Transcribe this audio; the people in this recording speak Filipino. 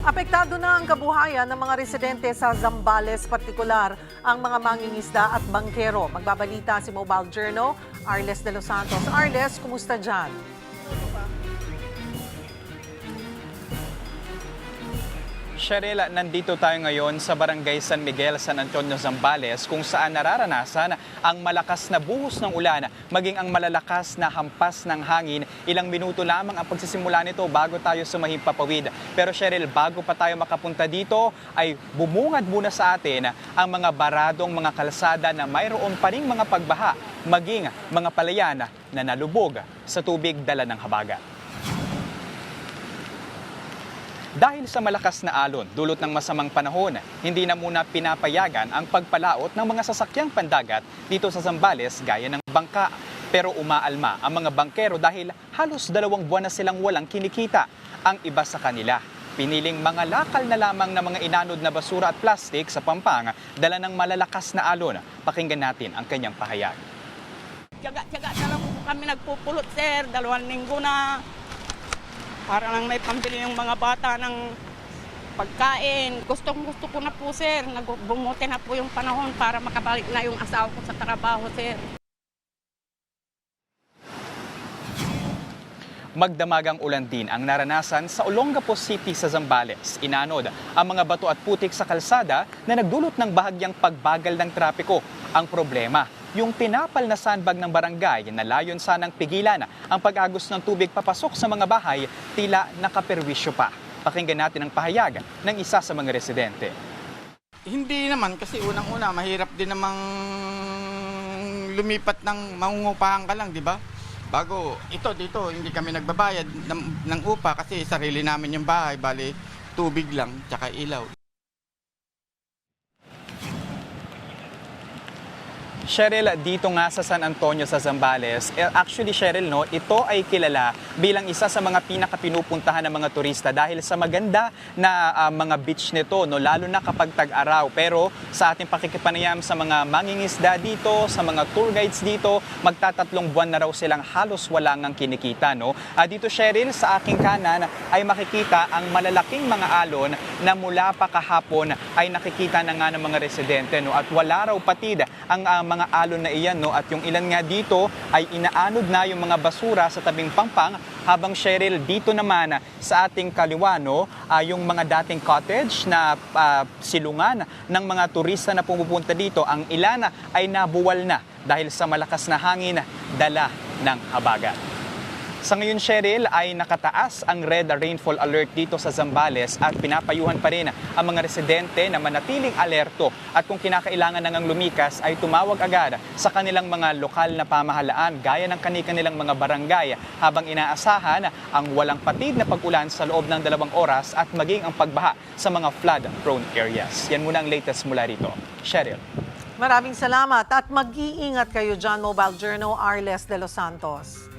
Apektado na ang kabuhayan ng mga residente sa Zambales, partikular ang mga mangingisda at bangkero. Magbabalita si Mobile Journal, Arles de los Santos. Arles, kumusta dyan? Cheryl, nandito tayo ngayon sa Barangay San Miguel, San Antonio, Zambales kung saan nararanasan ang malakas na buhos ng ulan maging ang malalakas na hampas ng hangin. Ilang minuto lamang ang pagsisimula nito bago tayo sumahimpapawid. Pero Cheryl, bago pa tayo makapunta dito ay bumungad muna sa atin ang mga baradong mga kalsada na mayroon pa ring mga pagbaha maging mga palayan na nalubog sa tubig dala ng habagat. Dahil sa malakas na alon, dulot ng masamang panahon, hindi na muna pinapayagan ang pagpalaot ng mga sasakyang pandagat dito sa Zambales gaya ng bangka. Pero umaalma ang mga bangkero dahil halos 2 buwan na silang walang kinikita. Ang iba sa kanila, piniling mga lakal na lamang na mga inanod na basura at plastik sa Pampanga dala ng malalakas na alon. Pakinggan natin ang kanyang pahayag. Tiyaga-tiyaga na lang po kami nagpupulot, sir. 2 linggo na. Para lang may pambili yung mga bata ng pagkain. Gusto ko na po, sir. Bumuti na po yung panahon para makabalik na yung asawa ko sa trabaho, sir. Magdamagang ulan din ang naranasan sa Olongapo City sa Zambales. Inanod ang mga bato at putik sa kalsada na nagdulot ng bahagyang pagbagal ng trapiko. Ang problema, yung tinapal na sandbag ng barangay na layon sanang pigilan ang pag-agos ng tubig papasok sa mga bahay, tila nakaperwisyo pa. Pakinggan natin ang pahayag ng isa sa mga residente. Hindi naman kasi unang-una mahirap din namang lumipat ng mangungupahan ka lang, di ba? Bago ito dito hindi kami nagbabayad ng upa kasi sarili namin yung bahay, bali tubig lang tsaka ilaw. Cheryl, dito nga sa San Antonio sa Zambales, actually Cheryl, no, ito ay kilala bilang isa sa mga pinakapinupuntahan ng mga turista dahil sa maganda na mga beach nito, no, lalo na kapag tag-araw. Pero sa ating pakikipanayam sa mga mangingisda dito, sa mga tour guides dito, magta3 buwan na raw silang halos wala ngang kinikita. No? Dito Cheryl, sa aking kanan ay makikita ang malalaking mga alon na mula pa kahapon ay nakikita na nga ng mga residente. No? At wala raw patid ang mga alon na iyan, no? At yung ilan nga dito ay inaanod na yung mga basura sa tabing Pampang, habang Cheryl dito naman sa ating kaliwa, no, yung mga dating cottage na silungan ng mga turista na pumupunta dito, ang ilan ay nabuwal na dahil sa malakas na hangin dala ng habagat. Sa ngayon, Cheryl, ay nakataas ang red rainfall alert dito sa Zambales at pinapayuhan pa rin ang mga residente na manatiling alerto at kung kinakailangan nang lumikas ay tumawag agad sa kanilang mga lokal na pamahalaan gaya ng kanilang mga barangay habang inaasahan ang walang patid na pag-ulan sa loob ng 2 oras at maging ang pagbaha sa mga flood-prone areas. Yan muna ang latest mula rito. Cheryl. Maraming salamat at mag-iingat kayo dyan, Mobile Journal, Arles de los Santos.